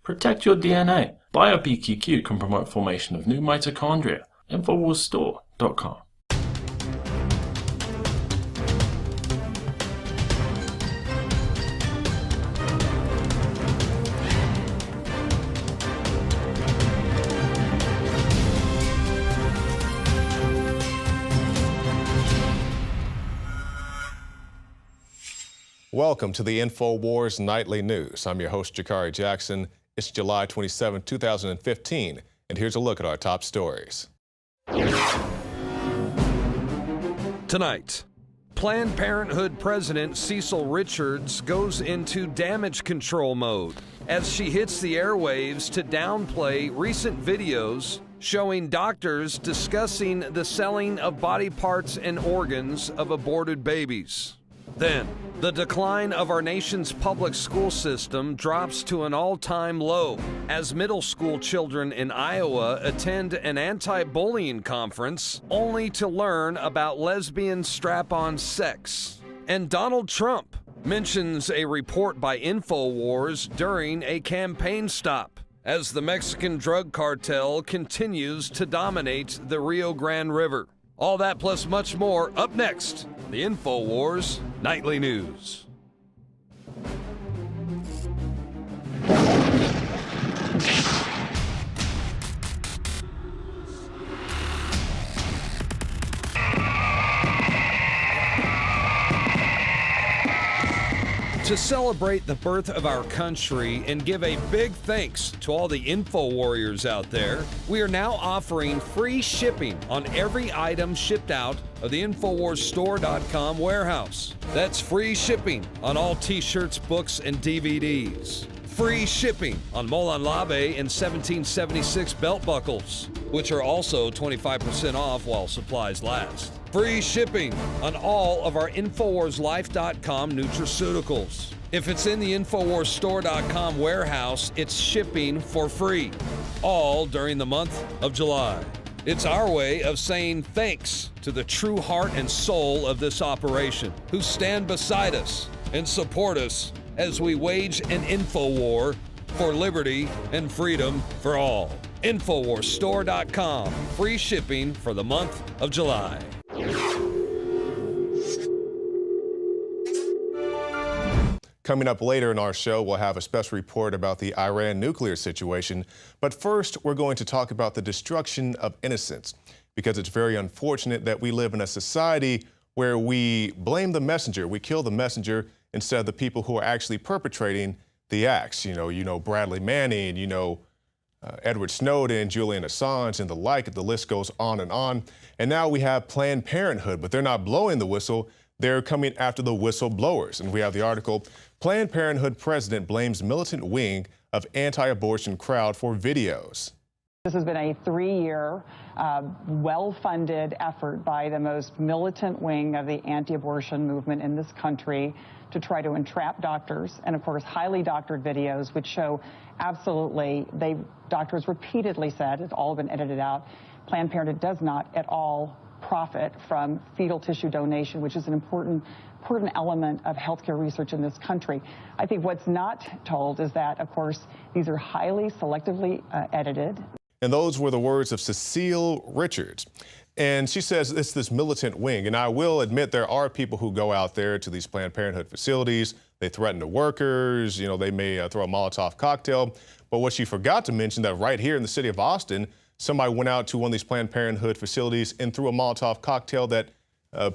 Protect your DNA. BioPQQ can promote formation of new mitochondria. Infowarsstore.com. Welcome to the Infowars Nightly News. I'm your host, Jakari Jackson. It's July 27, 2015, and here's a look at our top stories. Tonight, Planned Parenthood President Cecil Richards goes into damage control mode as she hits the airwaves to downplay recent videos showing doctors discussing the selling of body parts and organs of aborted babies. Then, the decline of our nation's public school system drops to an all-time low as middle school children in Iowa attend an anti-bullying conference only to learn about lesbian strap-on sex. And Donald Trump mentions a report by Infowars during a campaign stop as the Mexican drug cartel continues to dominate the Rio Grande River. All that plus much more up next. The Infowars Nightly News. To celebrate the birth of our country and give a big thanks to all the info warriors out there, we are now offering free shipping on every item shipped out of the InfowarsStore.com warehouse. That's free shipping on all t-shirts, books, and DVDs. Free shipping on Molon Labe and 1776 belt buckles, which are also 25% off while supplies last. Free shipping on all of our InfowarsLife.com nutraceuticals. If it's in the InfowarsStore.com warehouse, it's shipping for free, all during the month of July. It's our way of saying thanks to the true heart and soul of this operation, who stand beside us and support us as we wage an info war for liberty and freedom for all. InfowarsStore.com, free shipping for the month of July. Coming up later in our show, we'll have a special report about the Iran nuclear situation. But first, we're going to talk about the destruction of innocence, because it's very unfortunate that we live in a society where we blame the messenger, we kill the messenger instead of the people who are actually perpetrating the acts. You know Bradley Manning, Edward Snowden, Julian Assange, and the like. The list goes on. And now we have Planned Parenthood, but they're not blowing the whistle. They're coming after the whistleblowers. And we have the article, Planned Parenthood president blames militant wing of anti-abortion crowd for videos. This has been a 3-year, well-funded effort by the most militant wing of the anti-abortion movement in this country to try to entrap doctors, and of course highly doctored videos which show absolutely, doctors repeatedly said, it's all been edited out, Planned Parenthood does not at all profit from fetal tissue donation, which is an important element of healthcare research in this country. I think what's not told is that, of course, these are highly selectively edited. And those were the words of Cecile Richards. And she says it's this militant wing. And I will admit there are people who go out there to these Planned Parenthood facilities. They threaten the workers. They may throw a Molotov cocktail. But what she forgot to mention that right here in the city of Austin, somebody went out to one of these Planned Parenthood facilities and threw a Molotov cocktail that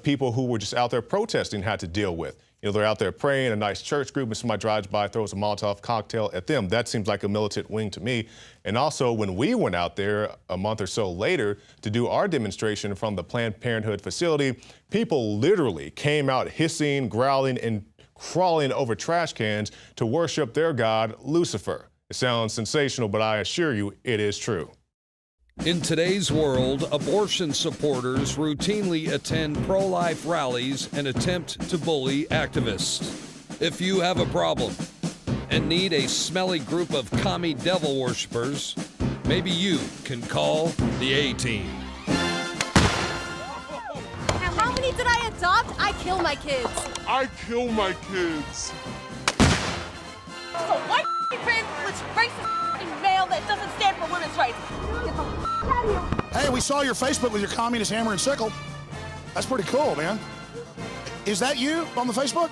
people who were just out there protesting had to deal with. They're out there praying, a nice church group, and somebody drives by, throws a Molotov cocktail at them. That seems like a militant wing to me. And also, when we went out there a month or so later to do our demonstration from the Planned Parenthood facility, people literally came out hissing, growling, and crawling over trash cans to worship their god, Lucifer. It sounds sensational, but I assure you it is true. In today's world, abortion supporters routinely attend pro-life rallies and attempt to bully activists. If you have a problem and need a smelly group of commie devil worshippers, maybe you can call the A-Team. How many did I adopt? I kill my kids. I kill my kids. So white privilege, racist we saw your Facebook with your communist hammer and sickle. That's pretty cool, man. Is that you on the Facebook?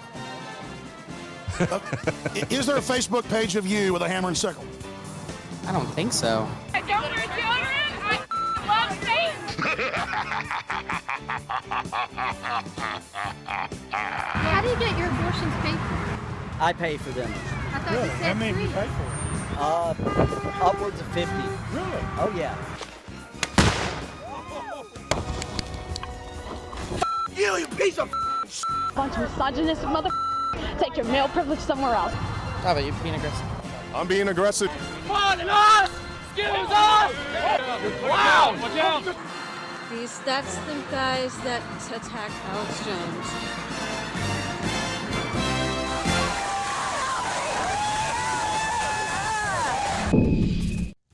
Is there a Facebook page of you with a hammer and sickle? I don't think so. I don't for children. I love Satan. How do you get your abortions paid for? I pay for them. I thought you said free. Upwards of 50. Really? Oh, yeah. You piece of Bunch of misogynistic mother. Take your male privilege somewhere else. How about you being aggressive? I'm being aggressive. That's the guys that attacked Alex Jones.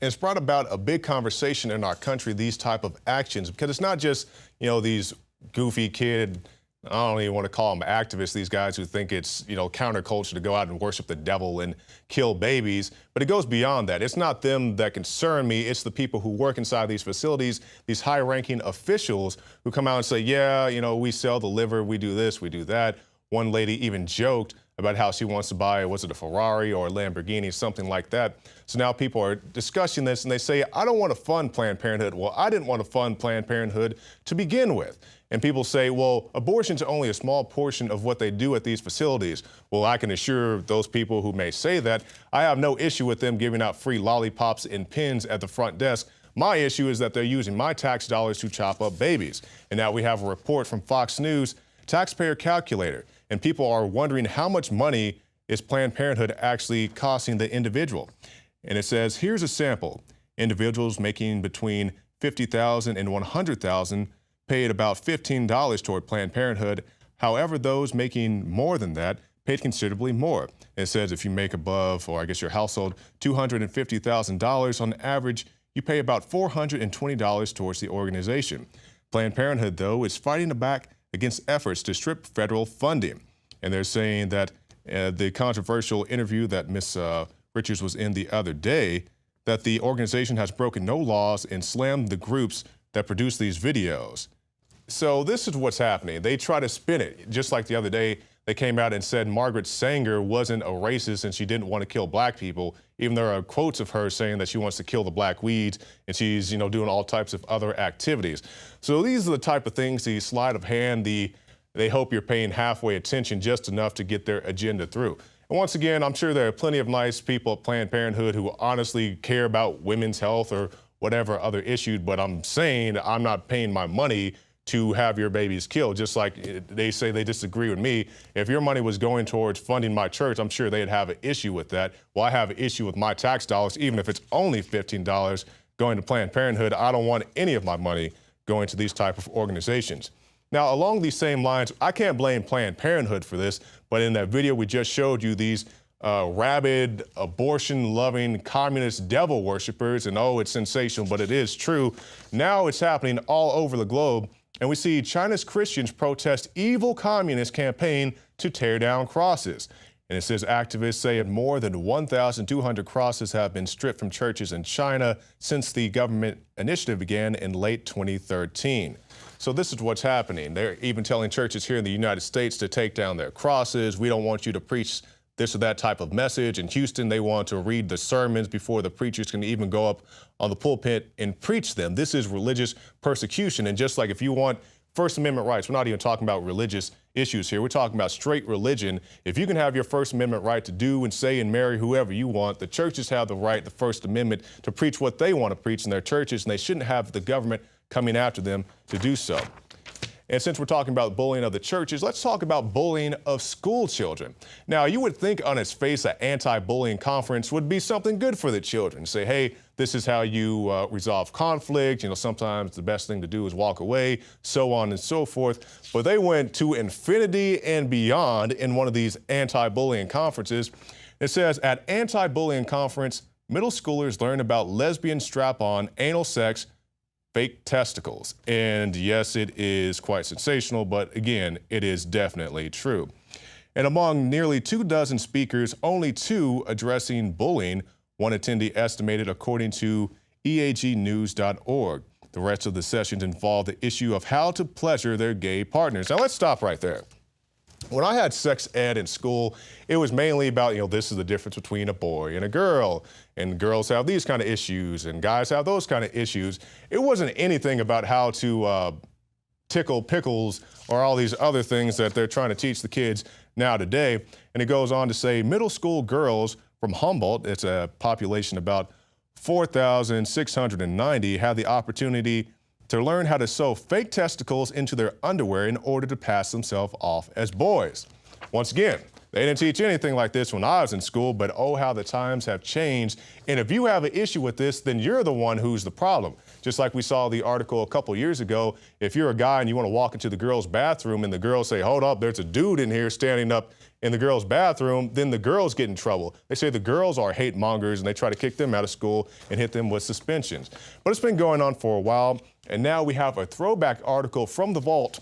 It's brought about a big conversation in our country, these type of actions, because it's not just, these goofy kid, I don't even want to call them activists, these guys who think it's, counterculture to go out and worship the devil and kill babies, but it goes beyond that. It's not them that concern me, it's the people who work inside these facilities, these high-ranking officials who come out and say, yeah, we sell the liver, we do this, we do that. One lady even joked about how she wants to buy, was it a Ferrari or a Lamborghini, something like that. So now people are discussing this and they say, I don't want to fund Planned Parenthood. Well, I didn't want to fund Planned Parenthood to begin with. And people say, well, abortion's only a small portion of what they do at these facilities. Well, I can assure those people who may say that, I have no issue with them giving out free lollipops and pins at the front desk. My issue is that they're using my tax dollars to chop up babies. And now we have a report from Fox News, taxpayer calculator, and people are wondering how much money is Planned Parenthood actually costing the individual. And it says, here's a sample. Individuals making between $50,000 and $100,000 paid about $15 toward Planned Parenthood. However, those making more than that paid considerably more. It says if you make above, or I guess your household, $250,000 on average, you pay about $420 towards the organization. Planned Parenthood, though, is fighting back against efforts to strip federal funding. And they're saying that the controversial interview that Ms. Richards was in the other day, that the organization has broken no laws and slammed the groups that produce these videos. So this is what's happening. They try to spin it. Just like the other day, they came out and said Margaret Sanger wasn't a racist and she didn't want to kill black people, even there are quotes of her saying that she wants to kill the black weeds and she's, doing all types of other activities. So these are the type of things, the sleight of hand, they hope you're paying halfway attention just enough to get their agenda through. And once again, I'm sure there are plenty of nice people at Planned Parenthood who honestly care about women's health or whatever other issue, but I'm saying I'm not paying my money to have your babies killed, just like they say they disagree with me. If your money was going towards funding my church, I'm sure they'd have an issue with that. Well, I have an issue with my tax dollars, even if it's only $15 going to Planned Parenthood. I don't want any of my money going to these type of organizations. Now, along these same lines, I can't blame Planned Parenthood for this, but in that video we just showed you, these rabid, abortion-loving, communist devil worshippers, and oh, it's sensational, but it is true. Now it's happening all over the globe. And we see China's Christians protest evil communist campaign to tear down crosses. And it says activists say that more than 1,200 crosses have been stripped from churches in China since the government initiative began in late 2013. So this is what's happening. They're even telling churches here in the United States to take down their crosses. We don't want you to preach this or that type of message. In Houston, they want to read the sermons before the preachers can even go up on the pulpit and preach them. This is religious persecution. And just like if you want First Amendment rights, we're not even talking about religious issues here. We're talking about straight religion. If you can have your First Amendment right to do and say and marry whoever you want, the churches have the right, the First Amendment, to preach what they want to preach in their churches, and they shouldn't have the government coming after them to do so. And since we're talking about bullying of the churches, let's talk about bullying of school children. Now, you would think on its face an anti-bullying conference would be something good for the children. Say, hey, this is how you resolve conflict. Sometimes the best thing to do is walk away, so on and so forth. But they went to infinity and beyond in one of these anti-bullying conferences. It says, at anti-bullying conference, middle schoolers learn about lesbian strap-on, anal sex, fake testicles. And yes, it is quite sensational, but again, it is definitely true. And among nearly 24 speakers, only 2 addressing bullying, one attendee estimated according to eagnews.org. The rest of the sessions involved the issue of how to pleasure their gay partners. Now let's stop right there. When I had sex ed in school, it was mainly about, this is the difference between a boy and a girl, and girls have these kind of issues, and guys have those kind of issues. It wasn't anything about how to tickle pickles or all these other things that they're trying to teach the kids now today. And it goes on to say middle school girls from Humboldt, it's a population about 4,690, have the opportunity to learn how to sew fake testicles into their underwear in order to pass themselves off as boys. Once again, they didn't teach anything like this when I was in school, but oh, how the times have changed. And if you have an issue with this, then you're the one who's the problem. Just like we saw the article a couple years ago, if you're a guy and you want to walk into the girls' bathroom and the girls say, hold up, there's a dude in here standing up in the girls' bathroom, then the girls get in trouble. They say the girls are hate mongers and they try to kick them out of school and hit them with suspensions. But it's been going on for a while, and now we have a throwback article from the vault.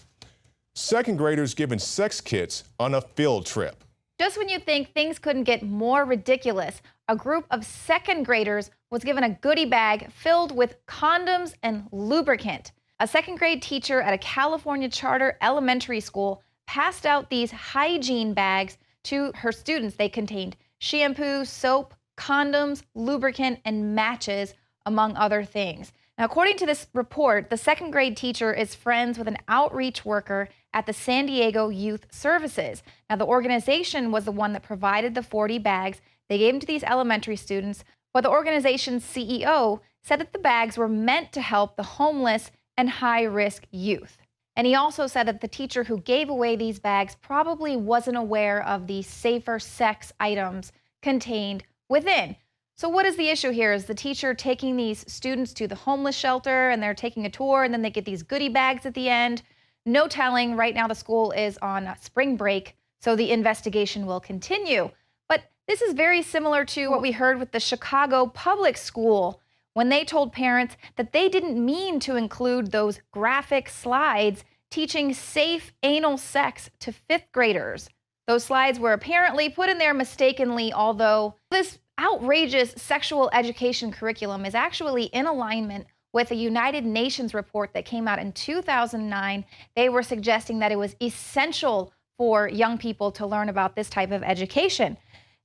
Second graders given sex kits on a field trip. Just when you think things couldn't get more ridiculous, a group of second graders was given a goodie bag filled with condoms and lubricant. A second grade teacher at a California charter elementary school passed out these hygiene bags to her students. They contained shampoo, soap, condoms, lubricant, and matches, among other things. Now, according to this report, the second grade teacher is friends with an outreach worker at the San Diego Youth Services. Now, the organization was the one that provided the 40 bags. They gave them to these elementary students, but the organization's CEO said that the bags were meant to help the homeless and high-risk youth. And he also said that the teacher who gave away these bags probably wasn't aware of the safer sex items contained within. So what is the issue here? Is the teacher taking these students to the homeless shelter and they're taking a tour and then they get these goodie bags at the end? No telling. Right now the school is on spring break, so the investigation will continue. But this is very similar to what we heard with the Chicago public school when they told parents that they didn't mean to include those graphic slides teaching safe anal sex to fifth graders. Those slides were apparently put in there mistakenly, although this outrageous sexual education curriculum is actually in alignment with a United Nations report that came out in 2009. They were suggesting that it was essential for young people to learn about this type of education.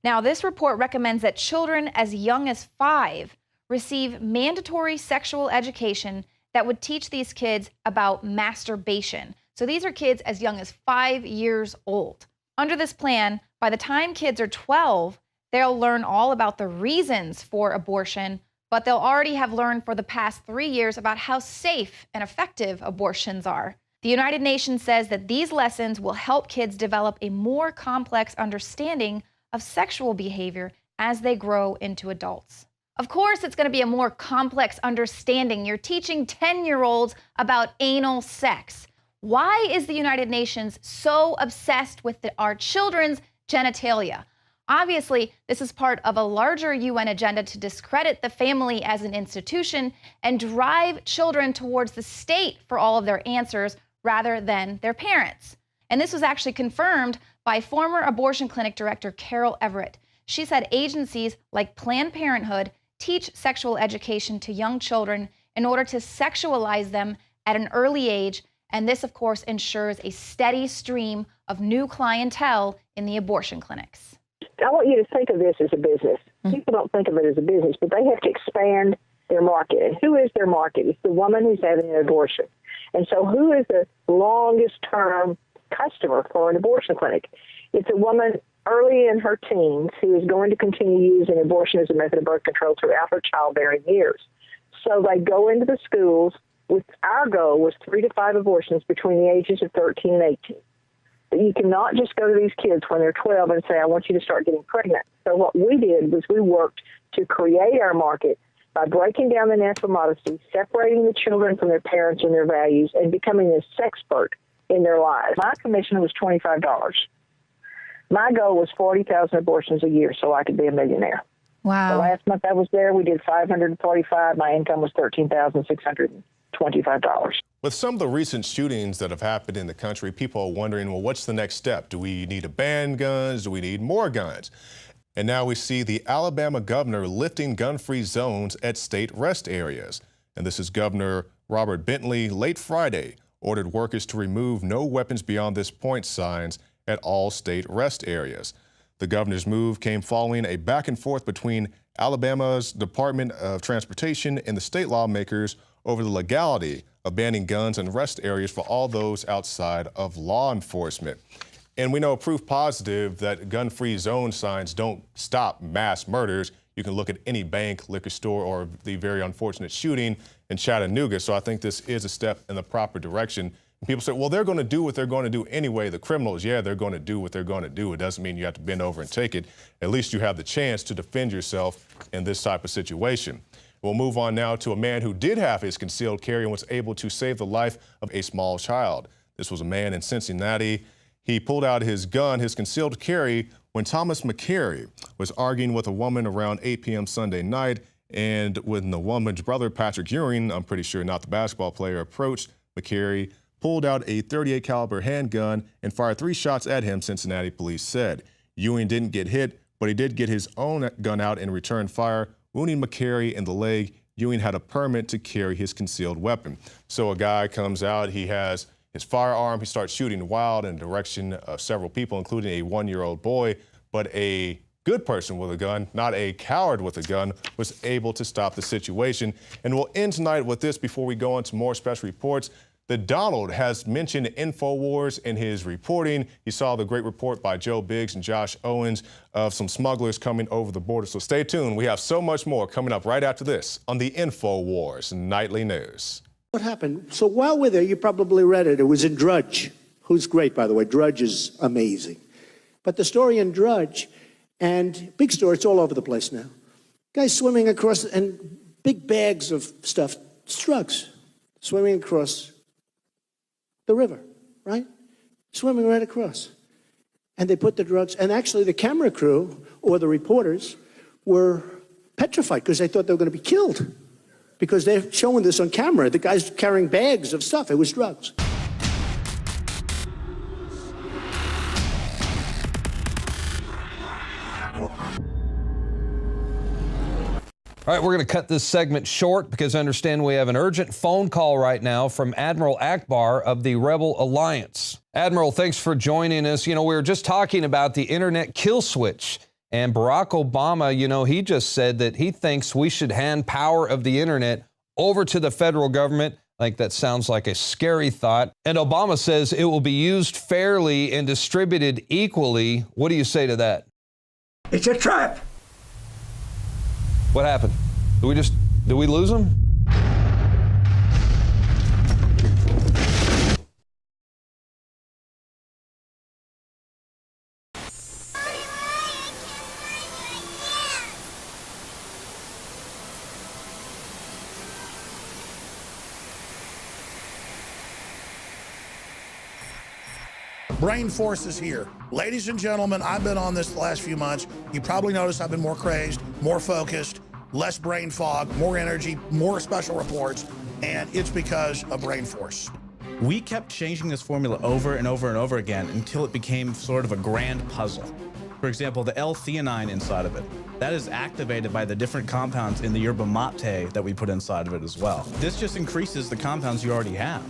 Now, this report recommends that children as young as 5 receive mandatory sexual education that would teach these kids about masturbation. So these are kids as young as 5 years old. Under this plan, by the time kids are 12, they'll learn all about the reasons for abortion, but they'll already have learned for the past 3 years about how safe and effective abortions are. The United Nations says that these lessons will help kids develop a more complex understanding of sexual behavior as they grow into adults. Of course, it's going to be a more complex understanding. You're teaching 10-year-olds about anal sex. Why is the United Nations so obsessed with our children's genitalia? Obviously, this is part of a larger UN agenda to discredit the family as an institution and drive children towards the state for all of their answers rather than their parents. And this was actually confirmed by former abortion clinic director Carol Everett. She said agencies like Planned Parenthood teach sexual education to young children in order to sexualize them at an early age. And this, of course, ensures a steady stream of new clientele in the abortion clinics. I want you to think of this as a business. People don't think of it as a business, but they have to expand their market. And who is their market? It's the woman who's having an abortion. And so who is the longest-term customer for an abortion clinic? It's a woman early in her teens who is going to continue using abortion as a method of birth control throughout her childbearing years. So they go into the schools. Our goal was 3 to 5 abortions between the ages of 13 and 18. But you cannot just go to these kids when they're 12 and say, I want you to start getting pregnant. So what we did was we worked to create our market by breaking down the natural modesty, separating the children from their parents and their values, and becoming a sexpert in their lives. My commission was $25. My goal was 40,000 abortions a year so I could be a millionaire. Wow. The last month I was there, we did 545. My income was $13,625. With some of the recent shootings that have happened in the country, people are wondering, well, what's the next step? Do we need to ban guns? Do we need more guns? And now we see the Alabama governor lifting gun-free zones at state rest areas. And this is Governor Robert Bentley, late Friday, ordered workers to remove "no weapons beyond this point" signs at all state rest areas. The governor's move came following a back and forth between Alabama's Department of Transportation and the state lawmakers over the legality of banning guns in rest areas for all those outside of law enforcement. And we know proof positive that gun-free zone signs don't stop mass murders. You can look at any bank, liquor store, or the very unfortunate shooting in Chattanooga. So I think this is a step in the proper direction. And people say, well, they're going to do what they're going to do anyway. The criminals, yeah, they're going to do what they're going to do. It doesn't mean you have to bend over and take it. At least you have the chance to defend yourself in this type of situation. We'll move on now to a man who did have his concealed carry and was able to save the life of a small child. This was a man in Cincinnati. He pulled out his gun, his concealed carry, when Thomas McCary was arguing with a woman around 8 p.m. Sunday night. And when the woman's brother, Patrick Ewing, I'm pretty sure not the basketball player, approached, McCary pulled out a .38 caliber handgun and fired 3 shots at him, Cincinnati police said. Ewing didn't get hit, but he did get his own gun out and return fire, wounding McCary in the leg. Ewing had a permit to carry his concealed weapon. So a guy comes out, he has his firearm, he starts shooting wild in the direction of several people, including a 1-year-old boy, but a good person with a gun, not a coward with a gun, was able to stop the situation. And we'll end tonight with this before we go on to more special reports. The Donald has mentioned Infowars in his reporting. He saw the great report by Joe Biggs and Josh Owens of some smugglers coming over the border. So stay tuned. We have so much more coming up right after this on the Infowars Nightly News. What happened? So while we're there, you probably read it. It was in Drudge, who's great, by the way. Drudge is amazing. But the story in Drudge, and big story, it's all over the place now. Guys swimming across, and big bags of stuff, drugs, swimming across the river, right? Swimming right across. And they put the drugs, and actually the camera crew or the reporters were petrified because they thought they were going to be killed because they're showing this on camera. The guy's carrying bags of stuff. It was drugs. All right, we're going to cut this segment short because I understand we have an urgent phone call right now from Admiral Akbar of the Rebel Alliance. Admiral, thanks for joining us. You know, we were just talking about the internet kill switch, and Barack Obama, you know, he just said that he thinks we should hand power of the internet over to the federal government. Like, that sounds like a scary thought. And Obama says it will be used fairly and distributed equally. What do you say to that? It's a trap. What happened? Did we lose him? Brain Force is here. Ladies and gentlemen, I've been on this the last few months. You probably noticed I've been more crazed, more focused, less brain fog, more energy, more special reports, and it's because of Brain Force. We kept changing this formula over and over and over again until it became sort of a grand puzzle. For example, the L-theanine inside of it, that is activated by the different compounds in the yerba mate that we put inside of it as well. This just increases the compounds you already have.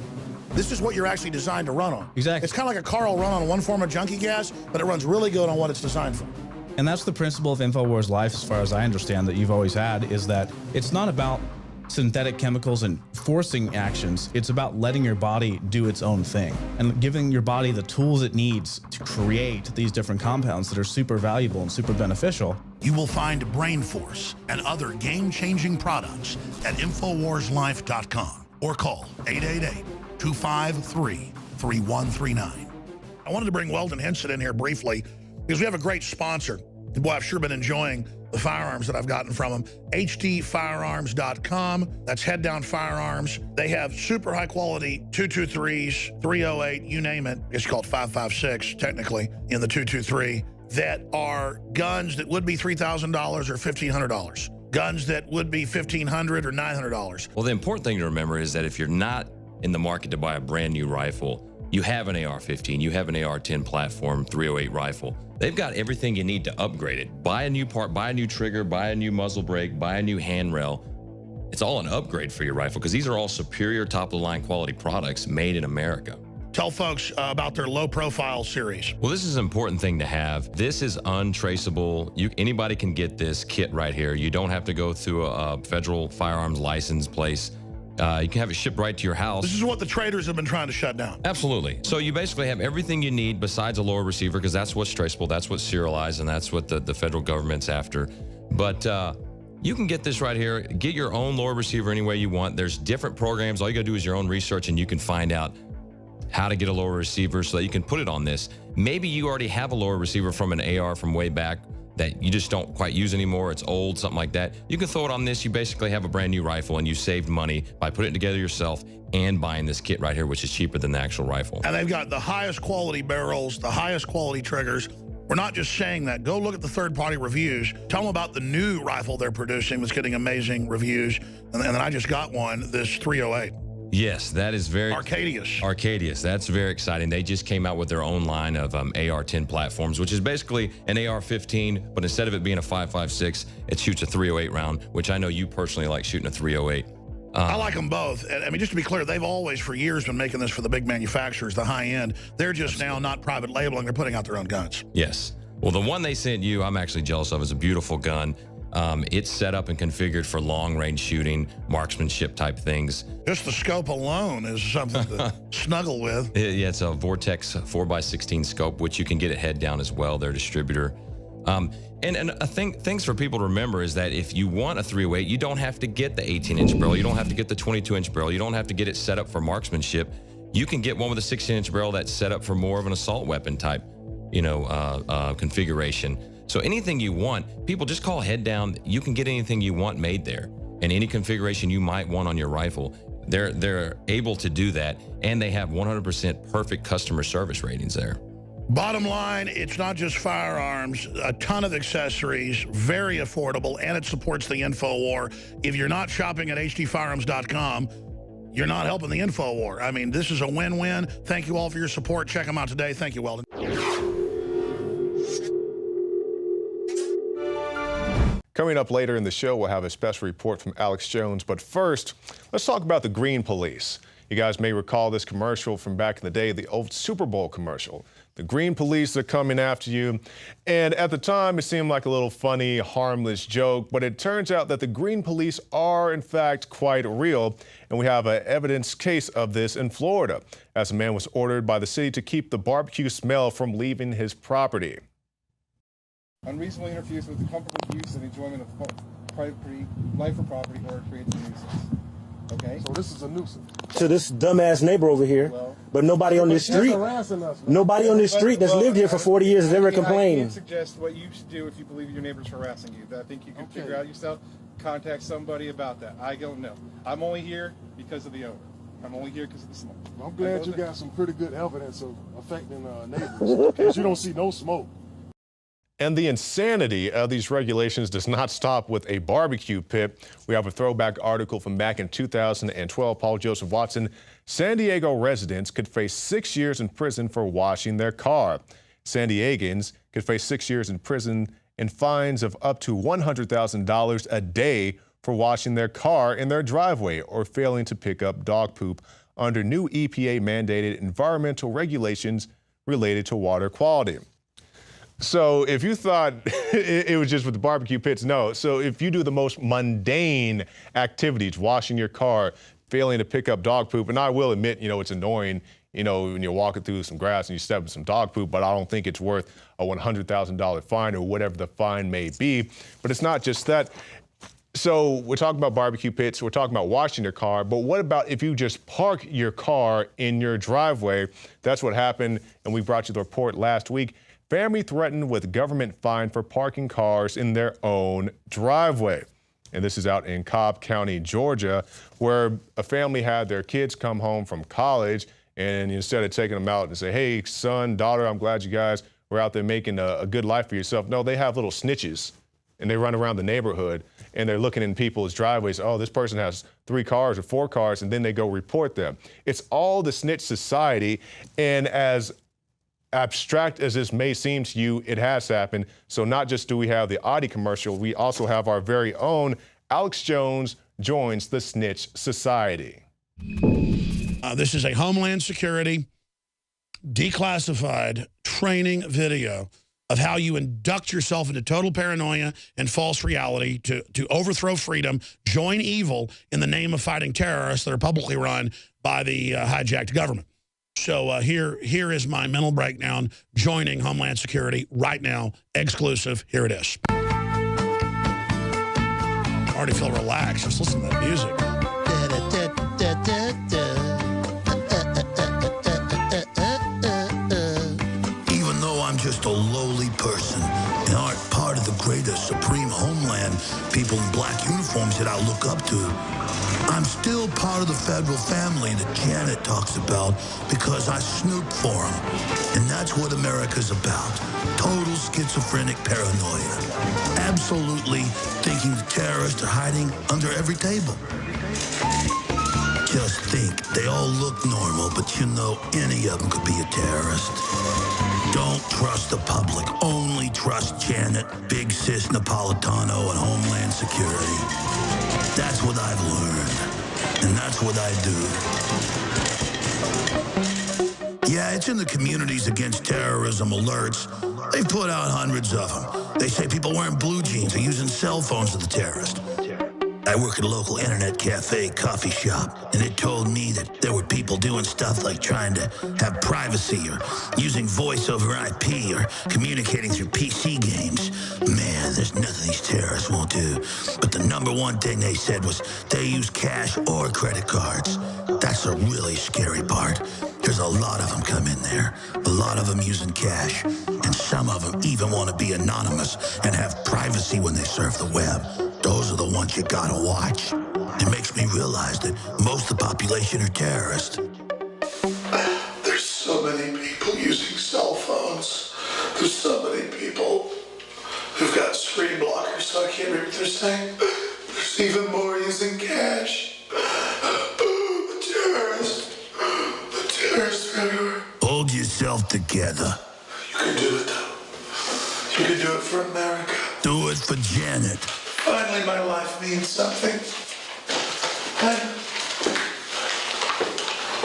This is what you're actually designed to run on. Exactly. It's kind of like a car will run on one form of junkie gas, but it runs really good on what it's designed for. And that's the principle of Infowars Life, as far as I understand, that you've always had, is that it's not about synthetic chemicals and forcing actions. It's about letting your body do its own thing and giving your body the tools it needs to create these different compounds that are super valuable and super beneficial. You will find Brain Force and other game-changing products at InfoWarsLife.com or call 888-253-3139. I wanted to bring Weldon Henson in here briefly because we have a great sponsor. Boy, I've sure been enjoying the firearms that I've gotten from them. hdfirearms.com. That's Head Down Firearms. They have super high quality 223s, 308, you name it. It's called 5.56 technically in the 223, that are guns that would be $3,000 or $1,500. Guns that would be $1,500 or $900. Well, the important thing to remember is that if you're not in the market to buy a brand new rifle, you have an AR-15, you have an AR-10 platform, 308 rifle. They've got everything you need to upgrade it. Buy a new part, buy a new trigger, buy a new muzzle brake, buy a new handrail. it's all an upgrade for your rifle because these are all superior top-of-the-line quality products made in America. Tell folks about their low-profile series. Well, this is an important thing to have. This is untraceable. Anybody can get this kit right here. You don't have to go through a federal firearms license place. You can have it shipped right to your house. This is what the traders have been trying to shut down. Absolutely. So you basically have everything you need besides a lower receiver because that's what's traceable, that's what's serialized, and that's what the federal government's after. But you can get this right here. Get your own lower receiver any way you want. There's different programs. All you got to do is your own research, and you can find out how to get a lower receiver so that you can put it on this. Maybe you already have a lower receiver from an AR from way back that you just don't quite use anymore. It's old, something like that. You can throw it on this. You basically have a brand new rifle and you saved money by putting it together yourself and buying this kit right here, which is cheaper than the actual rifle. And they've got the highest quality barrels, the highest quality triggers. We're not just saying that. Go look at the third-party reviews. Tell them about the new rifle they're producing that's getting amazing reviews. And then I just got one, this 308. Yes, that is very... Arcadius. That's very exciting. They just came out with their own line of AR-10 platforms, which is basically an AR-15, but instead of it being a 5.56, it shoots a 308 round, which I know you personally like shooting a 308. I like them both. I mean, just to be clear, they've always, for years, been making this for the big manufacturers, the high end. They're just now not private labeling. They're putting out their own guns. Yes. Well, the one they sent you, I'm actually jealous of. It's a beautiful gun. It's set up and configured for long-range shooting, marksmanship type things. Just the scope alone is something to snuggle with. Yeah, it's a Vortex 4x16 scope, which you can get it head down as well, their distributor. And I think things for people to remember is that if you want a 308, you don't have to get the 18-inch barrel. You don't have to get the 22-inch barrel. You don't have to get it set up for marksmanship. You can get one with a 16-inch barrel that's set up for more of an assault weapon type, configuration. So anything you want, people just call head down. You can get anything you want made there, and any configuration you might want on your rifle. They're able to do that, and they have 100% perfect customer service ratings there. Bottom line, it's not just firearms, a ton of accessories, very affordable, and it supports the InfoWar. If you're not shopping at hdfirearms.com, you're not helping the InfoWar. I mean, this is a win-win. Thank you all for your support. Check them out today. Thank you, Weldon. Coming up later in the show, we'll have a special report from Alex Jones. But first, let's talk about the Green Police. You guys may recall this commercial from back in the day, the old Super Bowl commercial. The Green Police are coming after you. And at the time, it seemed like a little funny, harmless joke. But it turns out that the Green Police are, in fact, quite real. And we have an evidence case of this in Florida, as a man was ordered by the city to keep the barbecue smell from leaving his property. Unreasonably interferes with the comfortable use and enjoyment of property, life or property, or creates a nuisance. Okay? So this is a nuisance. To this dumbass neighbor over here, but nobody on this street, nobody on this street that's lived here for 40 years has ever complained. I can't suggest what you should do if you believe your neighbor's harassing you. I think you can figure out yourself, contact somebody about that. I don't know. I'm only here because of the odor. I'm only here because of the smoke. I'm glad you got some pretty good evidence of affecting neighbors, because you don't see no smoke. And the insanity of these regulations does not stop with a barbecue pit. We have a throwback article from back in 2012. Paul Joseph Watson, San Diego residents could face 6 years in prison for washing their car. San Diegans could face 6 years in prison and fines of up to $100,000 a day for washing their car in their driveway or failing to pick up dog poop under new EPA-mandated environmental regulations related to water quality. So if you thought it was just with the barbecue pits, no. So if you do the most mundane activities, washing your car, failing to pick up dog poop, and I will admit, it's annoying, when you're walking through some grass and you step in some dog poop, but I don't think it's worth a $100,000 fine or whatever the fine may be. But it's not just that. So we're talking about barbecue pits, we're talking about washing your car, but what about if you just park your car in your driveway? That's what happened, and we brought you the report last week. Family threatened with government fine for parking cars in their own driveway. And this is out in Cobb County, Georgia, where a family had their kids come home from college, and instead of taking them out and say, hey, son, daughter, I'm glad you guys were out there making a good life for yourself. No, they have little snitches, and they run around the neighborhood, and they're looking in people's driveways. Oh, this person has 3 cars or 4 cars, and then they go report them. It's all the snitch society, and as abstract as this may seem to you, it has happened. So not just do we have the Audi commercial, we also have our very own Alex Jones joins the snitch society. This is a Homeland Security declassified training video of how you induct yourself into total paranoia and false reality to overthrow freedom, join evil in the name of fighting terrorists that are publicly run by the hijacked government. So here is my mental breakdown joining Homeland Security right now, exclusive. Here it is. I already feel relaxed. Just listen to that music. Even though I'm just a lowly person and aren't part of the greater supreme homeland, people in black uniforms that I look up to, I'm still part of the federal family that Janet talks about because I snoop for them. And that's what America's about. Total schizophrenic paranoia. Absolutely thinking the terrorists are hiding under every table. Just think, they all look normal, but you know any of them could be a terrorist. Don't trust the public. Only trust Janet, Big Sis Napolitano, and Homeland Security. That's what I've learned, and that's what I do. Yeah, it's in the Communities Against Terrorism alerts. They've put out hundreds of them. They say people wearing blue jeans are using cell phones of the terrorists. I work at a local internet cafe coffee shop, and it told me that there were people doing stuff like trying to have privacy or using voice over IP or communicating through PC games. Man, there's nothing these terrorists won't do. But the number one thing they said was they use cash or credit cards. That's the really scary part. There's a lot of them come in there, a lot of them using cash, and some of them even want to be anonymous and have privacy when they surf the web. Those are the ones you gotta watch. It makes me realize that most of the population are terrorists. There's so many people using cell phones. There's so many people who've got screen blockers so I can't read what they're saying. There's even more using cash. The terrorists are everywhere. Hold yourself together. You can do it though. You can do it for America. Do it for Janet. Finally, my life means something. I'm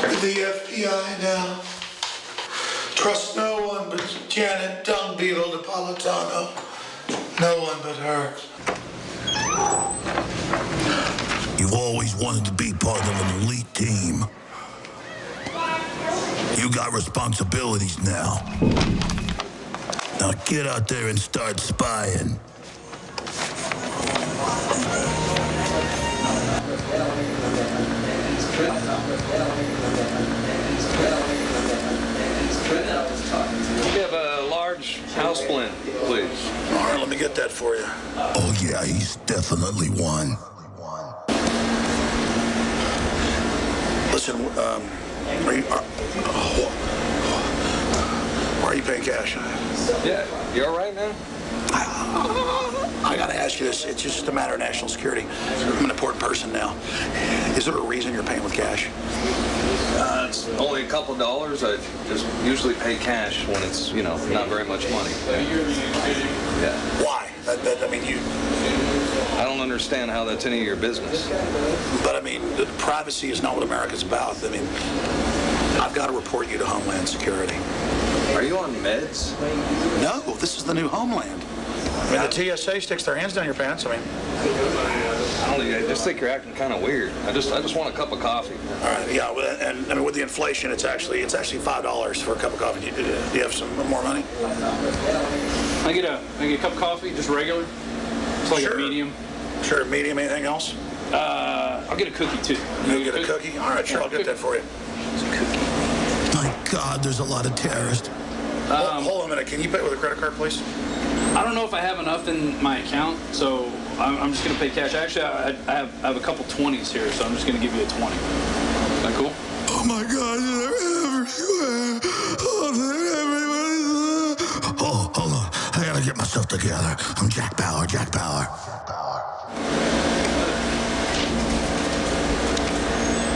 with the FBI now. Trust no one but Janet Dung Beetle Napolitano. No one but her. You've always wanted to be part of an elite team. You got responsibilities now. Now get out there and start spying. We have a large house blend, please. All right, let me get that for you. Oh, yeah, he's definitely one. Listen, why are you paying cash? Yeah, you all right now? I gotta ask you this. It's just a matter of national security. I'm an important person now. Is there a reason you're paying with cash? It's only a couple dollars. I just usually pay cash when it's, not very much money. Yeah. Why? I mean, I don't understand how that's any of your business. But I mean, the privacy is not what America's about. I mean, I've got to report you to Homeland Security. Are you on meds? No, this is the new Homeland. I mean, the TSA sticks their hands down your pants. I just think you're acting kind of weird. I just want a cup of coffee. All right, yeah, and I mean, with the inflation, it's actually $5 for a cup of coffee. Do you have some more money? I get a cup of coffee, just regular. It's like a medium. Sure, medium. Anything else? I'll get a cookie too. You'll get a cookie? All right, sure, I'll get that for you. My God, there's a lot of terrorists. Hold on a minute. Can you pay with a credit card, please? I don't know if I have enough in my account, so I'm just going to pay cash. Actually, I have a couple 20s here, so I'm just going to give you a 20. Is that cool? Oh, my God, they're everywhere. Oh, they're everywhere. Oh, hold on. I got to get myself together. I'm Jack Bauer.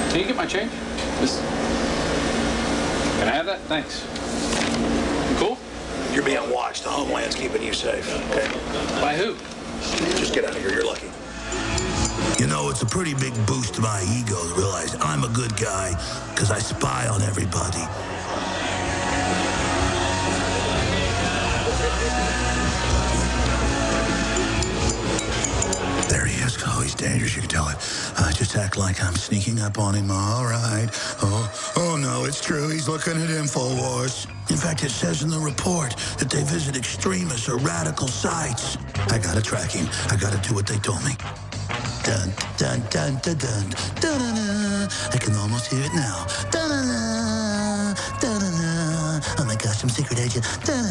Can you get my change? Can I have that? Thanks. Cool? You're being watched. The Homeland's keeping you safe. Okay? By who? Just get out of here. You're lucky. You know, it's a pretty big boost to my ego to realize I'm a good guy because I spy on everybody. There he is. Oh, he's dangerous. You can tell it. Just act like I'm sneaking up on him. All right. Oh no, it's true. He's looking at Infowars. In fact, it says in the report that they visit extremist or radical sites. I gotta track him. I gotta do what they told me. Dun, dun, dun, dun, dun, dun, dun, dun. I can almost hear it now. Dun, dun, dun, dun, dun, dun. Oh my gosh, I'm secret agent. Dun,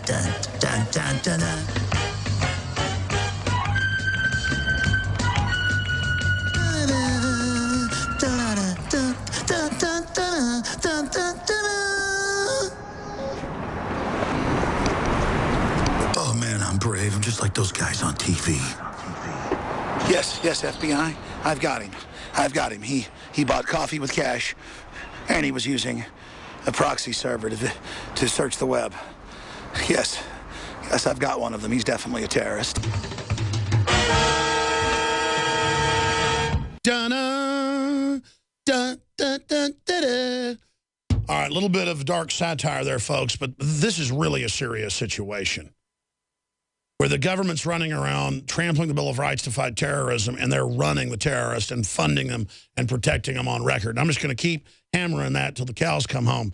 dun, dun, dun, dun, dun. Oh man, I'm brave. I'm just like those guys on TV. Yes, FBI. I've got him. He bought coffee with cash, and he was using a proxy server to search the web. Yes, I've got one of them. He's definitely a terrorist. Dun-dun, dun, dun, dun, dun, dun. All right, a little bit of dark satire there, folks, but this is really a serious situation where the government's running around trampling the Bill of Rights to fight terrorism, and they're running the terrorists and funding them and protecting them on record. And I'm just going to keep hammering that till the cows come home.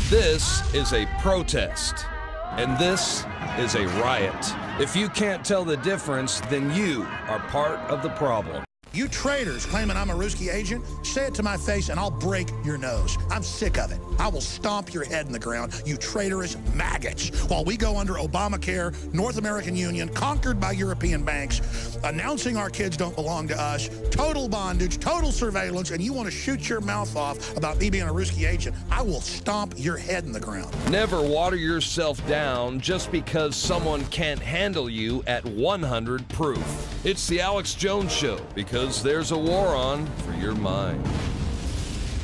This is a protest, and this is a riot. If you can't tell the difference, then you are part of the problem. You traitors claiming I'm a Ruski agent, say it to my face and I'll break your nose. I'm sick of it. I will stomp your head in the ground, you traitorous maggots, while we go under Obamacare, North American Union, conquered by European banks, announcing our kids don't belong to us, total bondage, total surveillance, and you want to shoot your mouth off about me being a Ruski agent. I will stomp your head in the ground. Never water yourself down just because someone can't handle you at 100 proof. It's the Alex Jones Show, because there's a war on for your mind.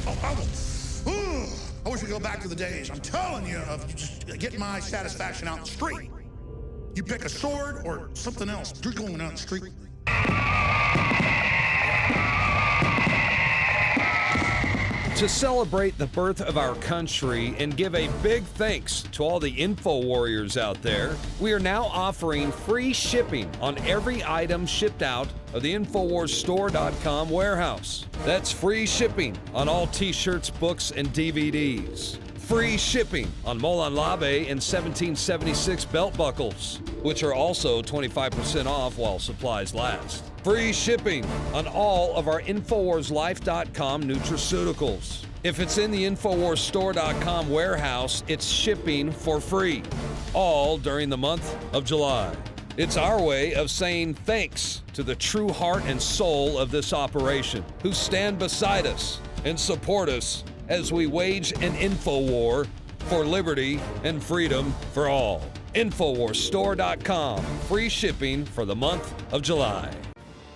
I wish we could go back to the days, I'm telling you, of just getting my satisfaction out in the street. You pick a sword or something else, you're going out in the street. To celebrate the birth of our country and give a big thanks to all the info warriors out there, we are now offering free shipping on every item shipped out of the InfowarsStore.com warehouse. That's free shipping on all t-shirts, books, and DVDs. Free shipping on Molan Labe and 1776 belt buckles, which are also 25% off while supplies last. Free shipping on all of our InfowarsLife.com nutraceuticals. If it's in the InfowarsStore.com warehouse, it's shipping for free, all during the month of July. It's our way of saying thanks to the true heart and soul of this operation, who stand beside us and support us as we wage an info war for liberty and freedom for all. InfowarsStore.com, free shipping for the month of July.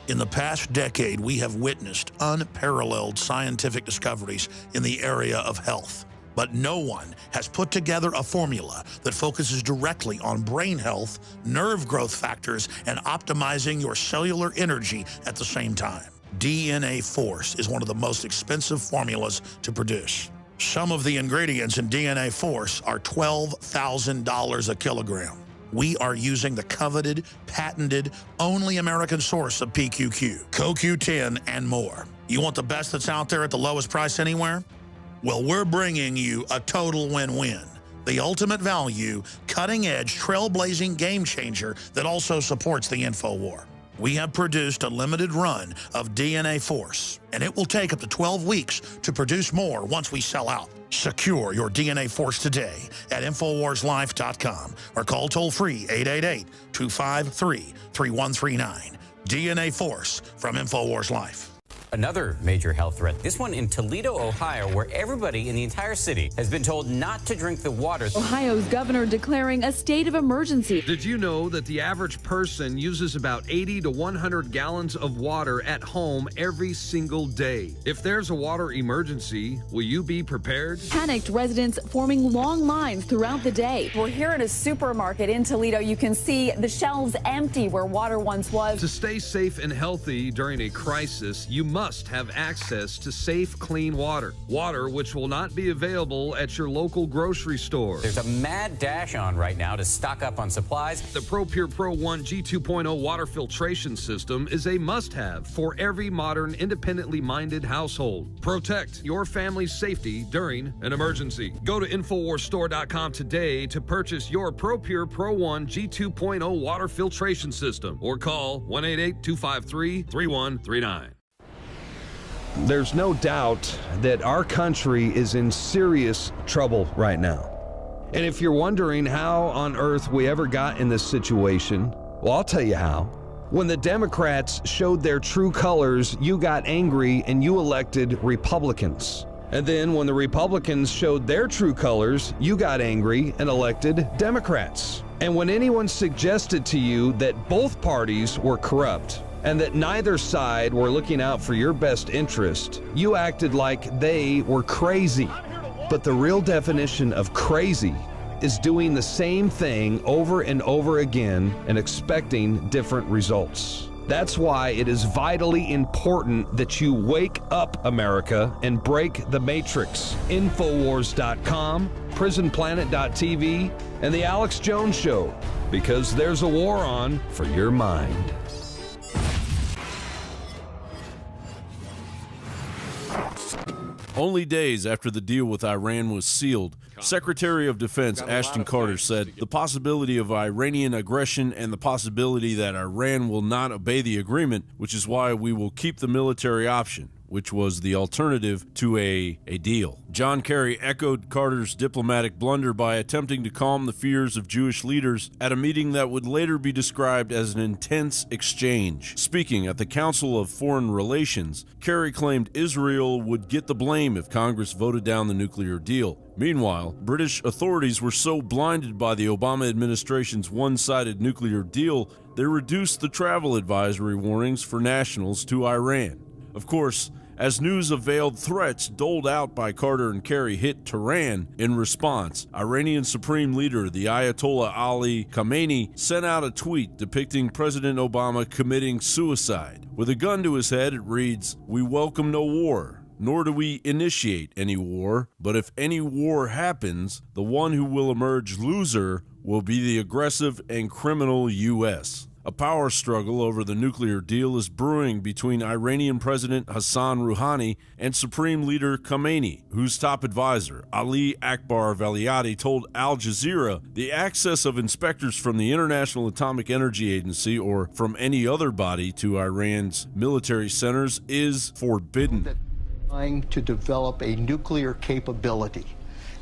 In the past decade, we have witnessed unparalleled scientific discoveries in the area of health. But no one has put together a formula that focuses directly on brain health, nerve growth factors, and optimizing your cellular energy at the same time. DNA Force is one of the most expensive formulas to produce. Some of the ingredients in DNA Force are $12,000 a kilogram. We are using the coveted, patented, only American source of PQQ, CoQ10, and more. You want the best that's out there at the lowest price anywhere? Well, we're bringing you a total win-win. The ultimate value, cutting-edge, trailblazing game changer that also supports the InfoWar. We have produced a limited run of DNA Force, and it will take up to 12 weeks to produce more once we sell out. Secure your DNA Force today at InfowarsLife.com or call toll-free 888-253-3139. DNA Force from InfoWars Life. Another major health threat, this one in Toledo, Ohio, where everybody in the entire city has been told not to drink the water. Ohio's governor declaring a state of emergency. Did you know that the average person uses about 80 to 100 gallons of water at home every single day? If there's a water emergency, will you be prepared? Panicked residents forming long lines throughout the day. We're here at a supermarket in Toledo. You can see the shelves empty where water once was. To stay safe and healthy during a crisis, you must have access to safe, clean water. Water which will not be available at your local grocery store. There's a mad dash on right now to stock up on supplies. The ProPure Pro 1 G2.0 water filtration system is a must-have for every modern, independently minded household. Protect your family's safety during an emergency. Go to InfoWarsStore.com today to purchase your ProPure Pro 1 G2.0 water filtration system or call 1-888-253-3139. There's no doubt that our country is in serious trouble right now. And if you're wondering how on earth we ever got in this situation, well, I'll tell you how. When the Democrats showed their true colors, you got angry and you elected Republicans. And then when the Republicans showed their true colors, you got angry and elected Democrats. And when anyone suggested to you that both parties were corrupt and that neither side were looking out for your best interest, you acted like they were crazy. But the real definition of crazy is doing the same thing over and over again and expecting different results. That's why it is vitally important that you wake up, America, and break the matrix. Infowars.com, PrisonPlanet.tv, and The Alex Jones Show, because there's a war on for your mind. Only days after the deal with Iran was sealed, Secretary of Defense Ashton Carter said the possibility of Iranian aggression and the possibility that Iran will not obey the agreement, which is why we will keep the military option, which was the alternative to a deal. John Kerry echoed Carter's diplomatic blunder by attempting to calm the fears of Jewish leaders at a meeting that would later be described as an intense exchange. Speaking at the Council of Foreign Relations, Kerry claimed Israel would get the blame if Congress voted down the nuclear deal. Meanwhile, British authorities were so blinded by the Obama administration's one-sided nuclear deal, they reduced the travel advisory warnings for nationals to Iran. Of course, as news of veiled threats doled out by Carter and Kerry hit Tehran in response, Iranian Supreme Leader the Ayatollah Ali Khamenei sent out a tweet depicting President Obama committing suicide. With a gun to his head, it reads, "We welcome no war, nor do we initiate any war, but if any war happens, the one who will emerge loser will be the aggressive and criminal U.S." A power struggle over the nuclear deal is brewing between Iranian President Hassan Rouhani and Supreme Leader Khamenei, whose top advisor, Ali Akbar Valiati, told Al Jazeera the access of inspectors from the International Atomic Energy Agency or from any other body to Iran's military centers is forbidden. Trying to develop a nuclear capability,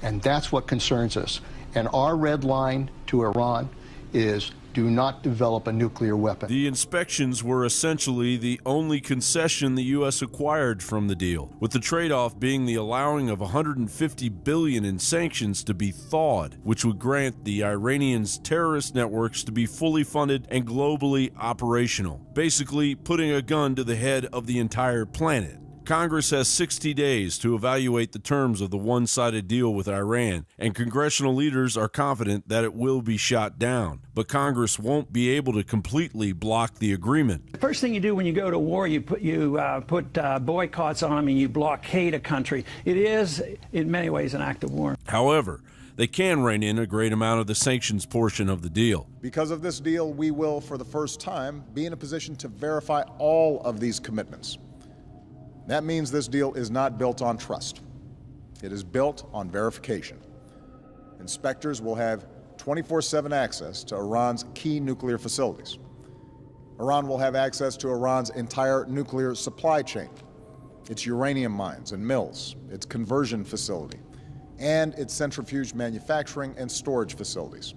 and that's what concerns us. And our red line to Iran is do not develop a nuclear weapon. The inspections were essentially the only concession the U.S. acquired from the deal, with the trade-off being the allowing of $150 billion in sanctions to be thawed, which would grant the Iranians' terrorist networks to be fully funded and globally operational, basically putting a gun to the head of the entire planet. Congress has 60 days to evaluate the terms of the one-sided deal with Iran, and congressional leaders are confident that it will be shot down. But Congress won't be able to completely block the agreement. The first thing you do when you go to war, you put boycotts on them and you blockade a country. It is, in many ways, an act of war. However, they can rein in a great amount of the sanctions portion of the deal. Because of this deal, we will, for the first time, be in a position to verify all of these commitments. That means this deal is not built on trust. It is built on verification. Inspectors will have 24/7 access to Iran's key nuclear facilities. Iran will have access to Iran's entire nuclear supply chain, its uranium mines and mills, its conversion facility, and its centrifuge manufacturing and storage facilities.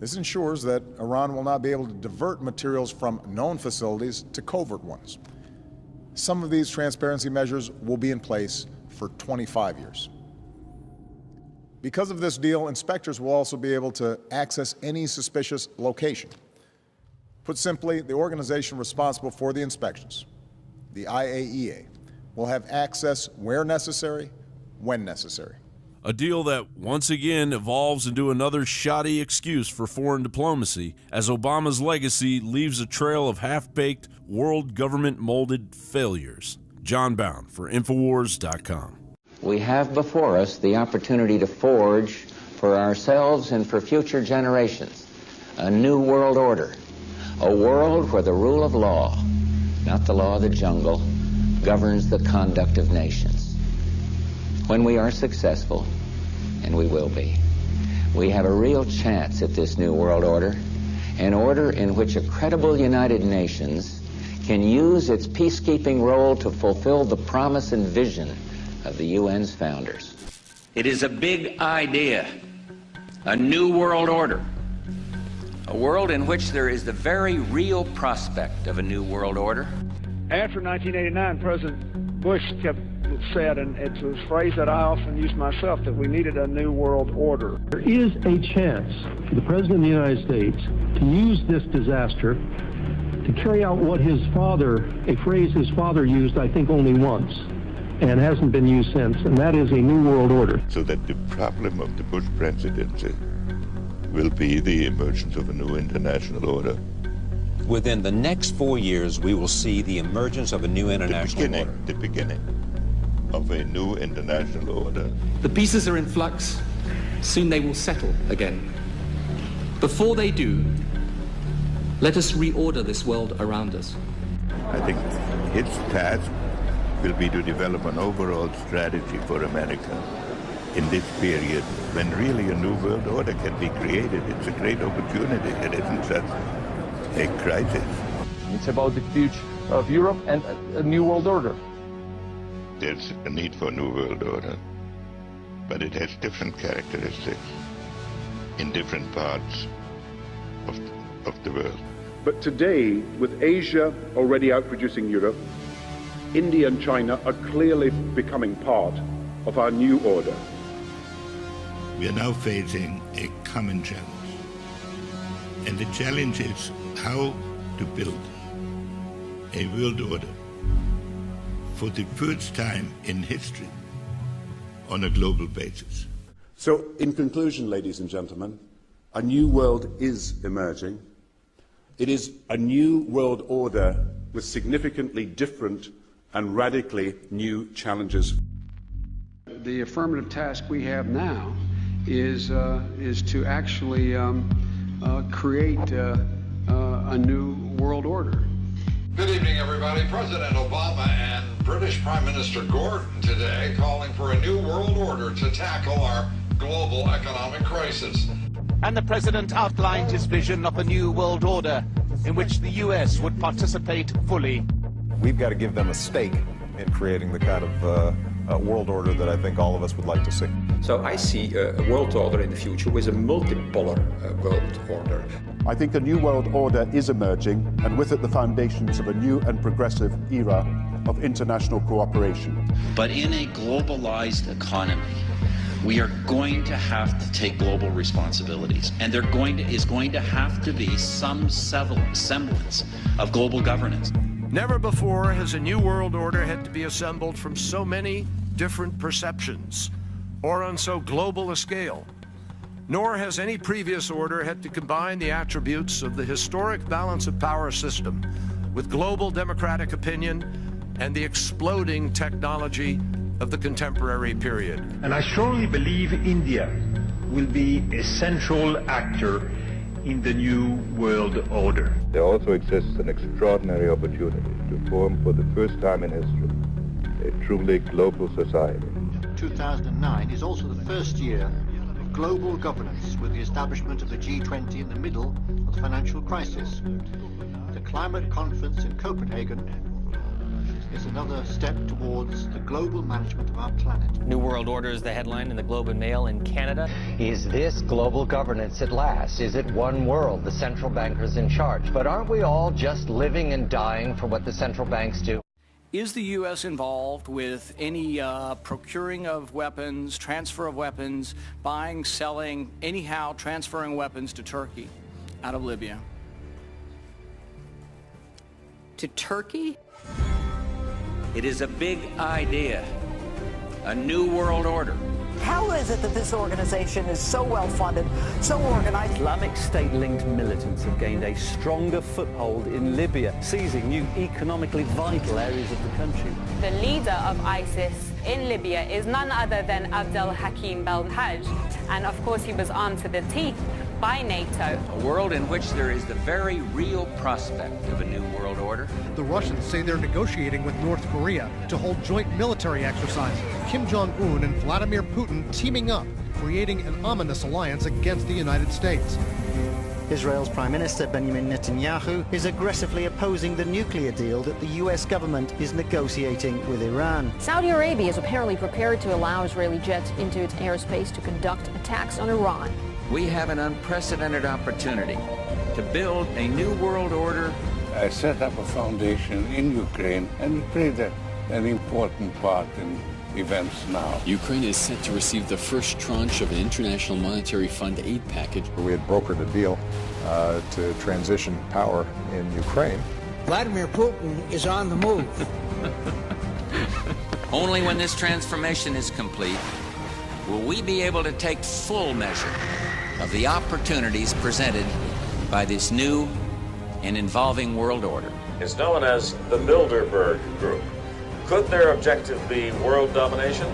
This ensures that Iran will not be able to divert materials from known facilities to covert ones. Some of these transparency measures will be in place for 25 years. Because of this deal, inspectors will also be able to access any suspicious location. Put simply, the organization responsible for the inspections, the IAEA, will have access where necessary, when necessary. A deal that once again evolves into another shoddy excuse for foreign diplomacy, as Obama's legacy leaves a trail of half-baked, world government-molded failures. John Bound for Infowars.com. We have before us the opportunity to forge for ourselves and for future generations a new world order, a world where the rule of law, not the law of the jungle, governs the conduct of nations. When we are successful, and we will be, we have a real chance at this new world order, an order in which a credible United Nations can use its peacekeeping role to fulfill the promise and vision of the UN's founders. It is a big idea, a new world order, a world in which there is the very real prospect of a new world order. After 1989, President Bush said, and it's a phrase that I often use myself, that we needed a new world order. There is a chance for the President of the United States to use this disaster to carry out what his father, a phrase his father used, I think, only once, and hasn't been used since, and that is a new world order. So that the problem of the Bush presidency will be the emergence of a new international order. Within the next 4 years, we will see the emergence of a new international order. The beginning of a new international order. The pieces are in flux. Soon they will settle again. Before they do, let us reorder this world around us. I think its task will be to develop an overall strategy for America in this period when really a new world order can be created. It's a great opportunity. It isn't just a crisis. It's about the future of Europe and a new world order. There's a need for a new world order, but it has different characteristics in different parts of the world. But today, with Asia already outproducing Europe, India and China are clearly becoming part of our new order. We are now facing a common challenge. And the challenge is how to build a world order for the first time in history on a global basis. So, in conclusion, ladies and gentlemen, a new world is emerging. It is a new world order with significantly different and radically new challenges. The affirmative task we have now is to actually create a new world order. Good evening, everybody. President Obama and British Prime Minister Gordon today calling for a new world order to tackle our global economic crisis. And the president outlined his vision of a new world order in which the U.S. would participate fully. We've got to give them a stake in creating the kind of world order that I think all of us would like to see. So I see a world order in the future with a multipolar world order. I think a new world order is emerging, and with it the foundations of a new and progressive era of international cooperation. But in a globalized economy, we are going to have to take global responsibilities, and there is going to have to be some semblance of global governance. Never before has a new world order had to be assembled from so many different perceptions or on so global a scale. Nor has any previous order had to combine the attributes of the historic balance of power system with global democratic opinion and the exploding technology of the contemporary period. And I strongly believe India will be a central actor in the new world order. There also exists an extraordinary opportunity to form for the first time in history a truly global society. 2009 is also the first year of global governance with the establishment of the G20 in the middle of the financial crisis. The climate conference in Copenhagen is another step towards the global management of our planet. New World Order is the headline in the Globe and Mail in Canada. Is this global governance at last? Is it one world, the central bankers in charge? But aren't we all just living and dying for what the central banks do? Is the U.S. involved with any procuring of weapons, transfer of weapons, buying, selling, anyhow transferring weapons to Turkey out of Libya? To Turkey? It is a big idea, a new world order. How is it that this organization is so well-funded, so organized? Islamic State-linked militants have gained a stronger foothold in Libya, seizing new economically vital areas of the country. The leader of ISIS in Libya is none other than Abdel Hakim Belhaj, and of course he was armed to the teeth by NATO. A world in which there is the very real prospect of a new world order. The Russians say they're negotiating with North Korea to hold joint military exercises. Kim Jong-un and Vladimir Putin teaming up, creating an ominous alliance against the United States. Israel's Prime Minister Benjamin Netanyahu is aggressively opposing the nuclear deal that the U.S. government is negotiating with Iran. Saudi Arabia is apparently prepared to allow Israeli jets into its airspace to conduct attacks on Iran. We have an unprecedented opportunity to build a new world order. I set up a foundation in Ukraine and played an important part in events now. Ukraine is set to receive the first tranche of an International Monetary Fund aid package. We had brokered a deal to transition power in Ukraine. Vladimir Putin is on the move. Only when this transformation is complete will we be able to take full measure of the opportunities presented by this new and evolving world order. It's known as the Bilderberg Group. Could their objective be world domination?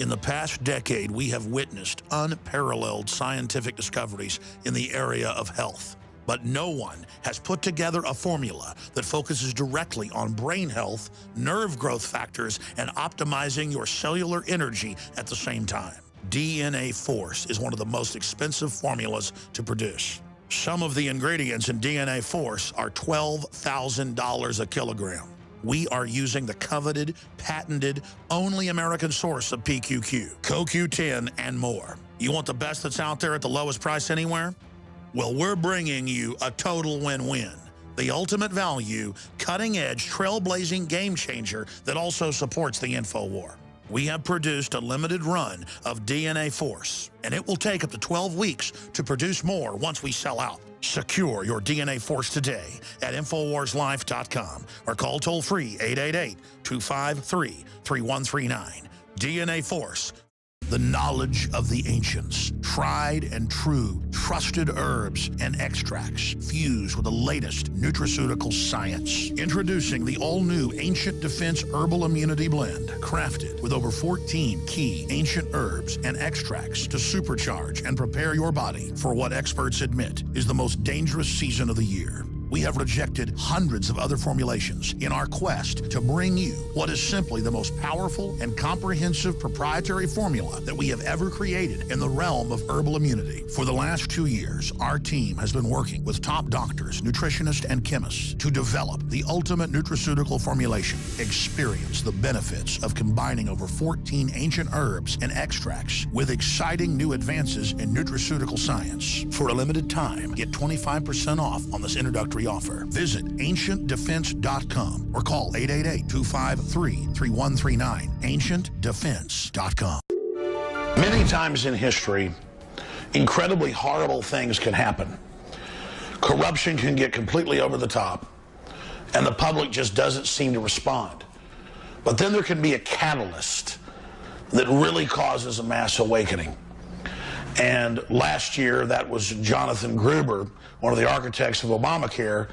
In the past decade, we have witnessed unparalleled scientific discoveries in the area of health. But no one has put together a formula that focuses directly on brain health, nerve growth factors, and optimizing your cellular energy at the same time. DNA Force is one of the most expensive formulas to produce. Some of the ingredients in DNA Force are $12,000 a kilogram. We are using the coveted, patented, only American source of PQQ, CoQ10, and more. You want the best that's out there at the lowest price anywhere? Well, we're bringing you a total win-win. The ultimate value, cutting-edge, trailblazing game changer that also supports the InfoWar. We have produced a limited run of DNA Force, and it will take up to 12 weeks to produce more once we sell out. Secure your DNA Force today at InfoWarsLife.com or call toll-free 888-253-3139. DNA Force, the knowledge of the ancients, tried and true, trusted herbs and extracts fused with the latest nutraceutical science. Introducing the all-new Ancient Defense Herbal Immunity Blend, crafted with over 14 key ancient herbs and extracts to supercharge and prepare your body for what experts admit is the most dangerous season of the year. We have rejected hundreds of other formulations in our quest to bring you what is simply the most powerful and comprehensive proprietary formula that we have ever created in the realm of herbal immunity. For the last 2 years, our team has been working with top doctors, nutritionists, and chemists to develop the ultimate nutraceutical formulation. Experience the benefits of combining over 14 ancient herbs and extracts with exciting new advances in nutraceutical science. For a limited time, get 25% off on this introductory offer. Visit ancientdefense.com or call 888-253-3139. ancientdefense.com. Many times in history, incredibly horrible things can happen. Corruption can get completely over the top, and the public just doesn't seem to respond. But then there can be a catalyst that really causes a mass awakening. And last year, that was Jonathan Gruber, one of the architects of Obamacare,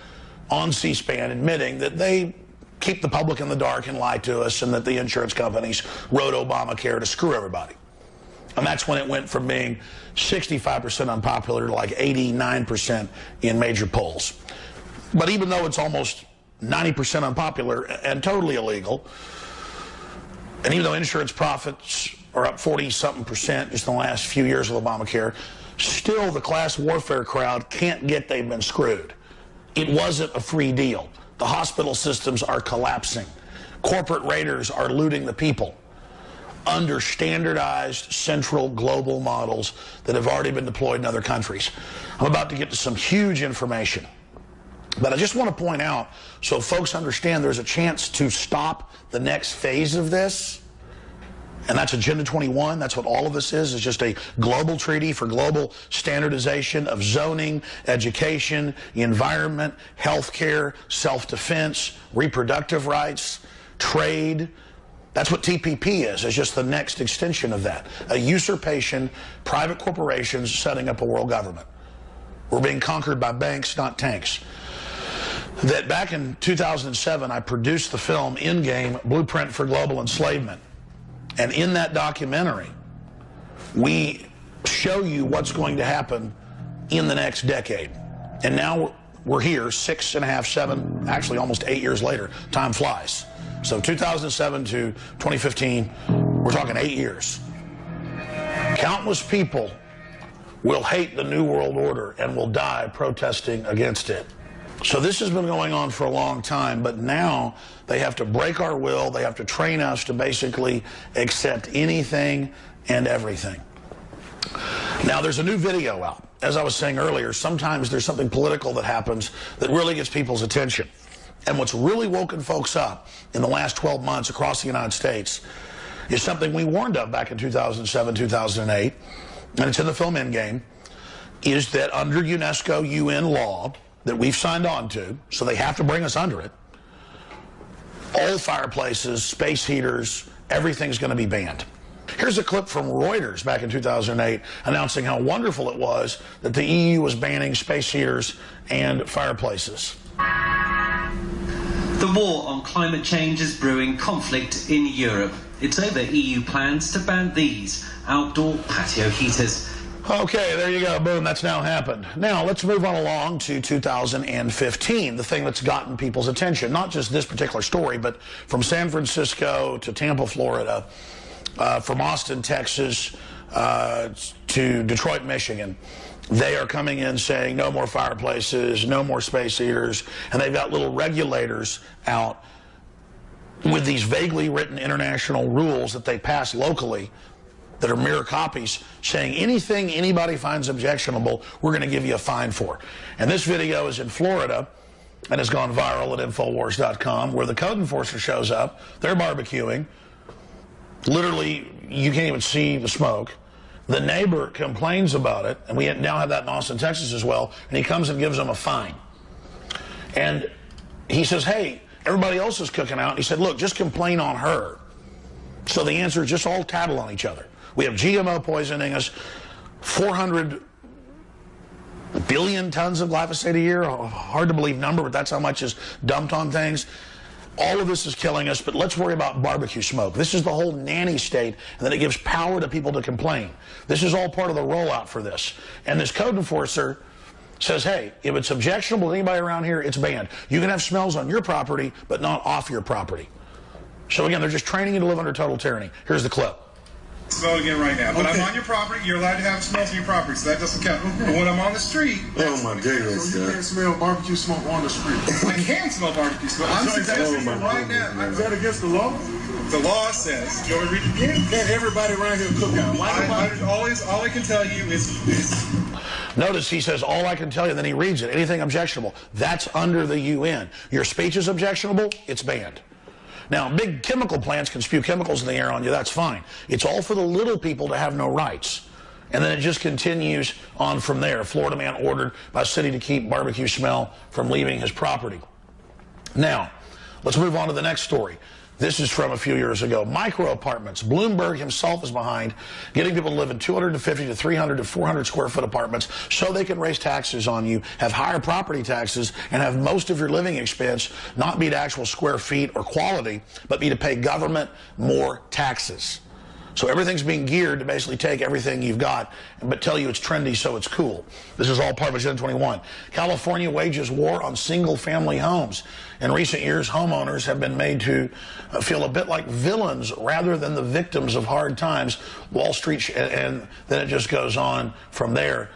on C-SPAN admitting that they keep the public in the dark and lie to us, and that the insurance companies wrote Obamacare to screw everybody. And that's when it went from being 65% unpopular to like 89% in major polls. But even though it's almost 90% unpopular and totally illegal, and even though insurance profits are up 40-something% just in the last few years with Obamacare. Still, the class warfare crowd can't get they've been screwed. It wasn't a free deal. The hospital systems are collapsing. Corporate raiders are looting the people under standardized central global models that have already been deployed in other countries. I'm about to get to some huge information. But I just want to point out, so folks understand there's a chance to stop the next phase of this, and that's Agenda 21. That's what all of this is just a global treaty for global standardization of zoning, education, environment, healthcare, self-defense, reproductive rights, trade. That's what TPP is. It's just the next extension of that. A usurpation, private corporations setting up a world government. We're being conquered by banks, not tanks. That back in 2007, I produced the film Endgame, Blueprint for Global Enslavement. And in that documentary, we show you what's going to happen in the next decade. And now we're here 6.5, 7, actually almost 8 years later. Time flies. So 2007 to 2015, we're talking 8 years. Countless people will hate the New World Order and will die protesting against it. So this has been going on for a long time, but now they have to break our will. They have to train us to basically accept anything and everything. Now, there's a new video out. As I was saying earlier, sometimes there's something political that happens that really gets people's attention. And what's really woken folks up in the last 12 months across the United States is something we warned of back in 2007, 2008, and it's in the film Endgame, is that under UNESCO UN law that we've signed on to, so they have to bring us under it, all fireplaces, space heaters, everything's going to be banned. Here's a clip from Reuters back in 2008 announcing how wonderful it was that the EU was banning space heaters and fireplaces. The war on climate change is brewing conflict in Europe. It's over EU plans to ban these outdoor patio heaters. Okay, there you go. Boom, that's now happened. Now, let's move on along to 2015, the thing that's gotten people's attention. Not just this particular story, but from San Francisco to Tampa, Florida, from Austin, Texas, to Detroit, Michigan. They are coming in saying no more fireplaces, no more space heaters, and they've got little regulators out with these vaguely written international rules that they pass locally that are mirror copies, saying anything anybody finds objectionable, we're going to give you a fine for. And this video is in Florida and has gone viral at Infowars.com, where the code enforcer shows up. They're barbecuing. Literally, you can't even see the smoke. The neighbor complains about it, and we now have that in Austin, Texas as well, and he comes and gives them a fine. And he says, hey, everybody else is cooking out. And he said, look, just complain on her. So the answer is just all tattle on each other. We have GMO poisoning us, 400 billion tons of glyphosate a year, a hard to believe number, but that's how much is dumped on things. All of this is killing us, but let's worry about barbecue smoke. This is the whole nanny state, and then it gives power to people to complain. This is all part of the rollout for this. And this code enforcer says, hey, if it's objectionable to anybody around here, it's banned. You can have smells on your property, but not off your property. So again, they're just training you to live under total tyranny. Here's the clip. Smell again right now. But I'm on your property. You're allowed to have smells on your property, so that doesn't count. But when I'm on the street... Oh, my goodness. So you can't smell barbecue smoke on the street. I can smell barbecue smoke. I'm suggesting right now. Is that against the law? The law says... Do you want me to read it again? Can't everybody around here cook out? All I can tell you is... Notice he says, all I can tell you, and then he reads it. Anything objectionable. That's under the UN. Your speech is objectionable, it's banned. Now, big chemical plants can spew chemicals in the air on you, that's fine. It's all for the little people to have no rights. And then it just continues on from there. Florida man ordered by city to keep barbecue smell from leaving his property. Now, let's move on to the next story. This is from a few years ago. Micro apartments. Bloomberg himself is behind getting people to live in 250 to 300 to 400 square foot apartments so they can raise taxes on you, have higher property taxes, and have most of your living expense not be to actual square feet or quality, but be to pay government more taxes. So everything's being geared to basically take everything you've got but tell you it's trendy so it's cool. This is all part of Agenda 21. California wages war on single-family homes. In recent years, homeowners have been made to feel a bit like villains rather than the victims of hard times. Wall Street, and then it just goes on from there,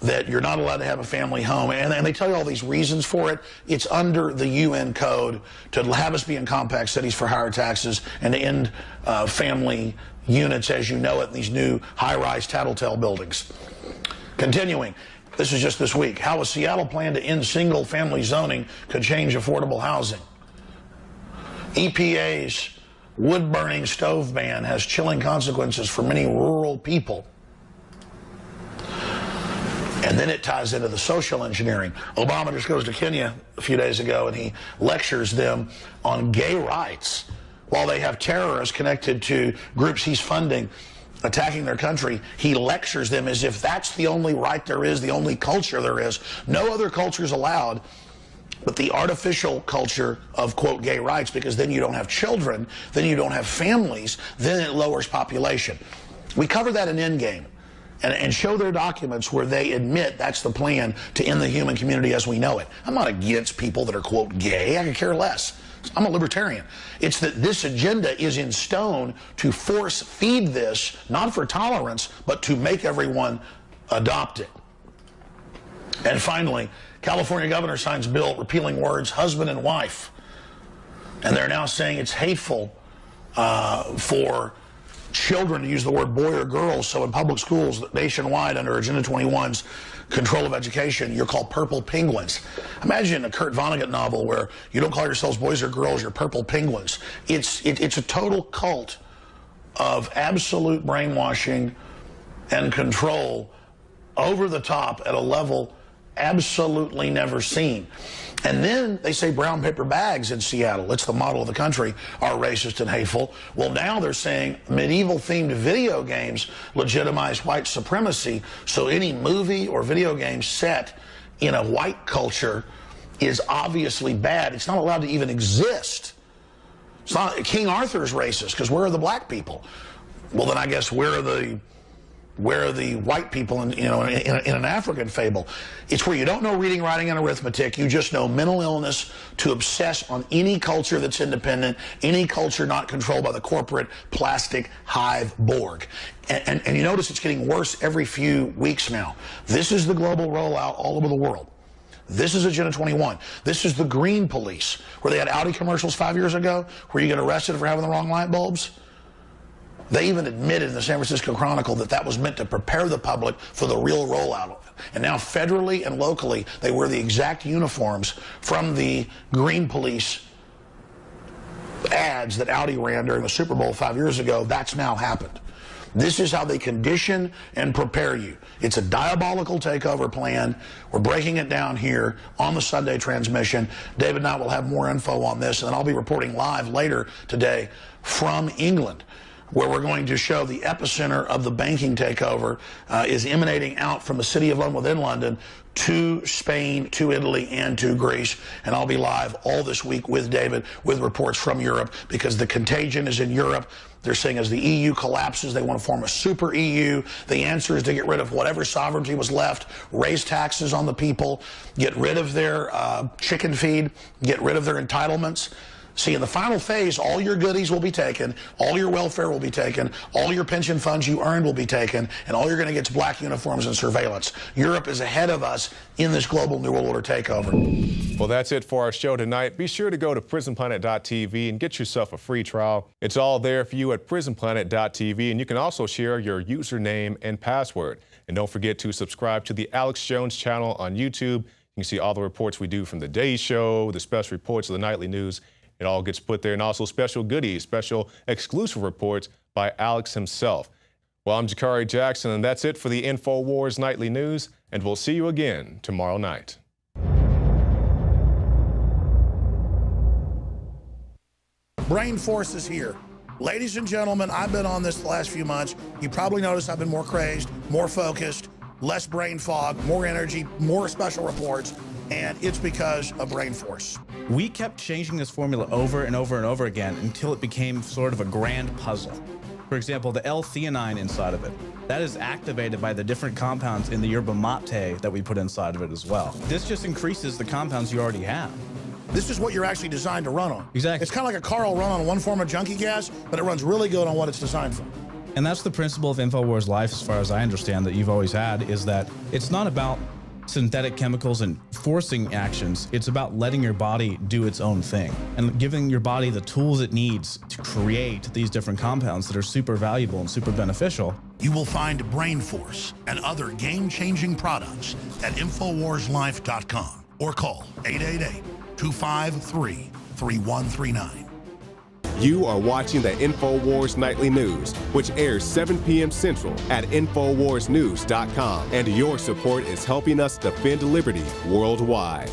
that you're not allowed to have a family home. And they tell you all these reasons for it. It's under the UN code to have us be in compact cities for higher taxes and to end family units as you know it in these new high-rise tattletale buildings. Continuing, this is just this week, how a Seattle plan to end single-family zoning could change affordable housing. EPA's wood-burning stove ban has chilling consequences for many rural people. And then it ties into the social engineering. Obama just goes to Kenya a few days ago and he lectures them on gay rights while they have terrorists connected to groups he's funding attacking their country. He lectures them as if that's the only right there is, the only culture there is. No other culture is allowed but the artificial culture of, quote, gay rights, because then you don't have children, then you don't have families, then it lowers population. We cover that in Endgame. And show their documents where they admit that's the plan to end the human community as we know it. I'm not against people that are, quote, gay. I could care less. I'm a libertarian. It's that this agenda is in stone to force feed this, not for tolerance, but to make everyone adopt it. And finally, California governor signs bill repealing words husband and wife. And they're now saying it's hateful for children to use the word boy or girl, so in public schools nationwide under Agenda 21's control of education, you're called purple penguins. Imagine a Kurt Vonnegut novel where you don't call yourselves boys or girls, you're purple penguins. It's a total cult of absolute brainwashing and control over the top at a level absolutely never seen. And then they say brown paper bags in Seattle, it's the model of the country, are racist and hateful. Well, now they're saying medieval-themed video games legitimize white supremacy, so any movie or video game set in a white culture is obviously bad. It's not allowed to even exist. It's not, King Arthur's racist, because where are the black people? Well, then I guess where are the white people in an African fable? It's where you don't know reading, writing, and arithmetic. You just know mental illness to obsess on any culture that's independent, any culture not controlled by the corporate plastic hive Borg. And you notice it's getting worse every few weeks now. This is the global rollout all over the world. This is Agenda 21. This is the green police, where they had Audi commercials 5 years ago, where you get arrested for having the wrong light bulbs. They even admitted in the San Francisco Chronicle that that was meant to prepare the public for the real rollout of it. And now federally and locally, they wear the exact uniforms from the green police ads that Audi ran during the Super Bowl 5 years ago. That's now happened. This is how they condition and prepare you. It's a diabolical takeover plan. We're breaking it down here on the Sunday transmission. David and I will have more info on this, and then I'll be reporting live later today from England, where we're going to show the epicenter of the banking takeover is emanating out from the city of London within London to Spain, to Italy, and to Greece. And I'll be live all this week with David with reports from Europe, because the contagion is in Europe. They're saying as the EU collapses, they want to form a super EU. The answer is to get rid of whatever sovereignty was left, raise taxes on the people, get rid of their chicken feed, get rid of their entitlements. See, in the final phase, all your goodies will be taken, all your welfare will be taken, all your pension funds you earned will be taken, and all you're going to get is black uniforms and surveillance. Europe is ahead of us in this global New World Order takeover. Well, that's it for our show tonight. Be sure to go to prisonplanet.tv and get yourself a free trial. It's all there for you at prisonplanet.tv, and you can also share your username and password. And don't forget to subscribe to the Alex Jones channel on YouTube. You can see all the reports we do from the Daily Show, the special reports of the nightly news. It all gets put there, and also special goodies, special exclusive reports by Alex himself. Well, I'm Jakari Jackson, and that's it for the Infowars Nightly News, and we'll see you again tomorrow night. Brain Force is here. Ladies and gentlemen, I've been on this the last few months. You probably noticed I've been more crazed, more focused, less brain fog, more energy, more special reports, and it's because of Brain Force. We kept changing this formula over and over and over again until it became sort of a grand puzzle. For example, the L-theanine inside of it, that is activated by the different compounds in the yerba mate that we put inside of it as well. This just increases the compounds you already have. This is what you're actually designed to run on. Exactly. It's kind of like a car will run on one form of junkie gas, but it runs really good on what it's designed for. And that's the principle of Infowars Life, as far as I understand, that you've always had, is that it's not about synthetic chemicals and forcing actions. It's about letting your body do its own thing and giving your body the tools it needs to create these different compounds that are super valuable and super beneficial. You will find Brain Force and other game-changing products at InfoWarsLife.com or call 888-253-3139. You are watching the Infowars Nightly News, which airs 7 p.m. Central at InfoWarsNews.com. And your support is helping us defend liberty worldwide.